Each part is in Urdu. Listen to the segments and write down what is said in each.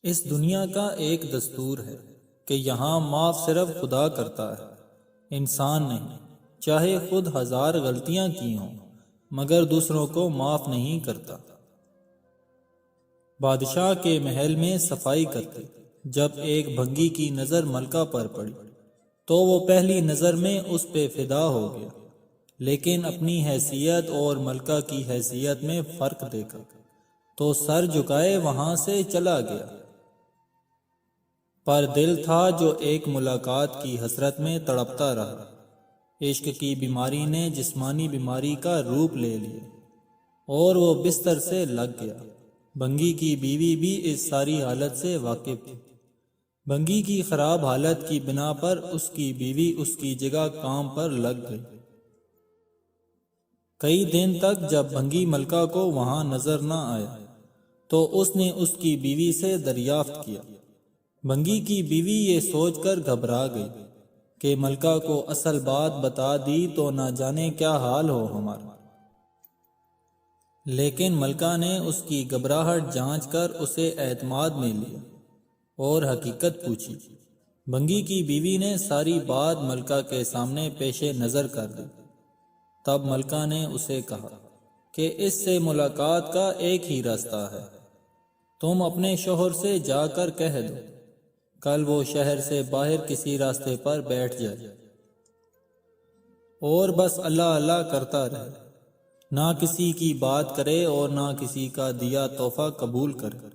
اس دنیا کا ایک دستور ہے کہ یہاں معاف صرف خدا کرتا ہے، انسان نہیں، چاہے خود 1000 غلطیاں کی ہوں مگر دوسروں کو معاف نہیں کرتا۔ بادشاہ کے محل میں صفائی کرتے جب ایک بھنگی کی نظر ملکہ پر پڑی تو وہ پہلی نظر میں اس پہ فدا ہو گیا، لیکن اپنی حیثیت اور ملکہ کی حیثیت میں فرق دیکھا تو سر جھکائے وہاں سے چلا گیا۔ پر دل تھا جو ایک ملاقات کی حسرت میں تڑپتا رہا۔ عشق کی بیماری نے جسمانی بیماری کا روپ لے لیا اور وہ بستر سے لگ گیا۔ بھنگی کی بیوی بھی اس ساری حالت سے واقف تھی۔ بھنگی کی خراب حالت کی بنا پر اس کی بیوی اس کی جگہ کام پر لگ گئی۔ کئی دن تک جب بھنگی ملکہ کو وہاں نظر نہ آیا تو اس نے اس کی بیوی سے دریافت کیا۔ بھنگی کی بیوی یہ سوچ کر گھبرا گئی کہ ملکہ کو اصل بات بتا دی تو نہ جانے کیا حال ہو ہمارا، لیکن ملکہ نے اس کی گھبراہٹ جانچ کر اسے اعتماد میں لیا اور حقیقت پوچھی۔ بھنگی کی بیوی نے ساری بات ملکہ کے سامنے پیش نظر کر دی۔ تب ملکہ نے اسے کہا کہ اس سے ملاقات کا ایک ہی راستہ ہے، تم اپنے شوہر سے جا کر کہہ دو کل وہ شہر سے باہر کسی راستے پر بیٹھ جائے اور بس اللہ اللہ کرتا رہے، نہ کسی کی بات کرے اور نہ کسی کا دیا تحفہ قبول کرے۔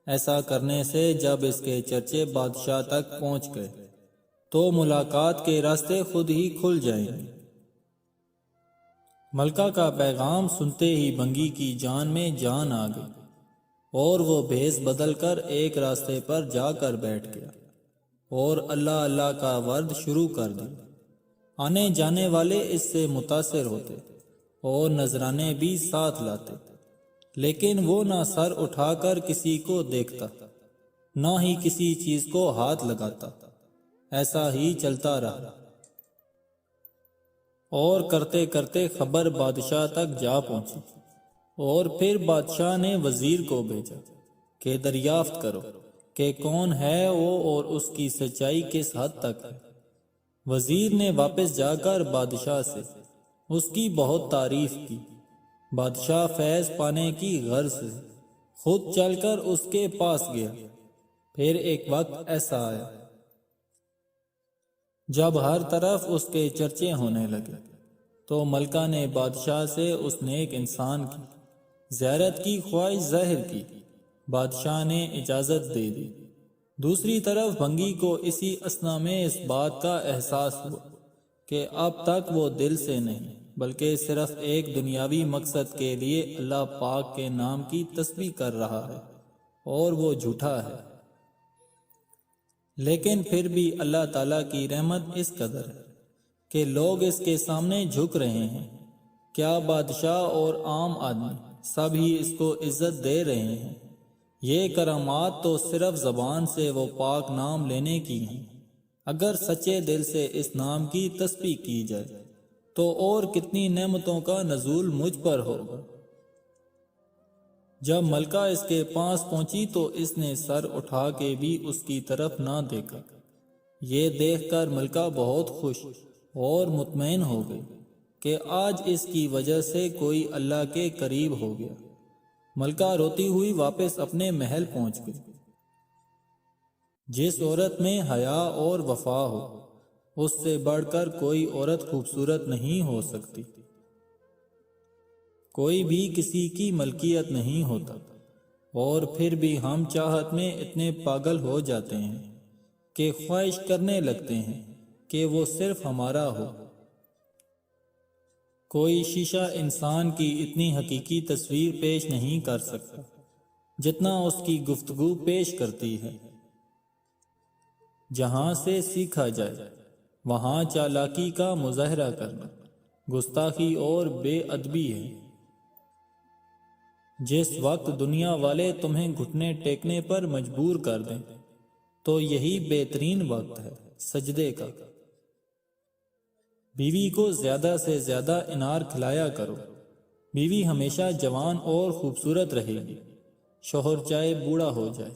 ایسا کرنے سے جب اس کے چرچے بادشاہ تک پہنچ گئے تو ملاقات کے راستے خود ہی کھل جائیں گے۔ ملکہ کا پیغام سنتے ہی بھنگی کی جان میں جان آ گئی اور وہ بھیس بدل کر ایک راستے پر جا کر بیٹھ گیا اور اللہ اللہ کا ورد شروع کر دیا۔ آنے جانے والے اس سے متاثر ہوتے اور نذرانے بھی ساتھ لاتے، لیکن وہ نہ سر اٹھا کر کسی کو دیکھتا نہ ہی کسی چیز کو ہاتھ لگاتا۔ ایسا ہی چلتا رہا اور کرتے کرتے خبر بادشاہ تک جا پہنچی اور پھر بادشاہ نے وزیر کو بھیجا کہ دریافت کرو کہ کون ہے وہ اور اس کی سچائی کس حد تک ہے۔ وزیر نے واپس جا کر بادشاہ سے اس کی بہت تعریف کی۔ بادشاہ فیض پانے کی غرض سے خود چل کر اس کے پاس گیا۔ پھر ایک وقت ایسا آیا جب ہر طرف اس کے چرچے ہونے لگے تو ملکہ نے بادشاہ سے اس نیک انسان کی زیارت کی خواہش ظاہر کی۔ بادشاہ نے اجازت دے دی۔ دوسری طرف بھنگی کو اسی اثنا میں اس بات کا احساس ہوا کہ اب تک وہ دل سے نہیں بلکہ صرف ایک دنیاوی مقصد کے لیے اللہ پاک کے نام کی تسبیح کر رہا ہے اور وہ جھوٹا ہے۔ لیکن پھر بھی اللہ تعالیٰ کی رحمت اس قدر ہے کہ لوگ اس کے سامنے جھک رہے ہیں، کیا بادشاہ اور عام آدمی سب ہی اس کو عزت دے رہے ہیں۔ یہ کرامات تو صرف زبان سے وہ پاک نام لینے کی ہیں، اگر سچے دل سے اس نام کی تسبیح کی جائے تو اور کتنی نعمتوں کا نزول مجھ پر ہوگا۔ جب ملکہ اس کے پاس پہنچی تو اس نے سر اٹھا کے بھی اس کی طرف نہ دیکھا۔ یہ دیکھ کر ملکہ بہت خوش اور مطمئن ہو گئی کہ آج اس کی وجہ سے کوئی اللہ کے قریب ہو گیا۔ ملکہ روتی ہوئی واپس اپنے محل پہنچ گئی۔ جس عورت میں حیا اور وفا ہو اس سے بڑھ کر کوئی عورت خوبصورت نہیں ہو سکتی۔ کوئی بھی کسی کی ملکیت نہیں ہوتا، اور پھر بھی ہم چاہت میں اتنے پاگل ہو جاتے ہیں کہ خواہش کرنے لگتے ہیں کہ وہ صرف ہمارا ہو۔ کوئی شیشہ انسان کی اتنی حقیقی تصویر پیش نہیں کر سکتا جتنا اس کی گفتگو پیش کرتی ہے۔ جہاں سے سیکھا جائے وہاں چالاکی کا مظاہرہ کرنا گستاخی اور بے ادبی ہے۔ جس وقت دنیا والے تمہیں گھٹنے ٹیکنے پر مجبور کر دیں تو یہی بہترین وقت ہے سجدے کا۔ بیوی کو زیادہ سے زیادہ انار کھلایا کرو، بیوی ہمیشہ جوان اور خوبصورت رہے گی، شوہر چاہے بوڑھا ہو جائے۔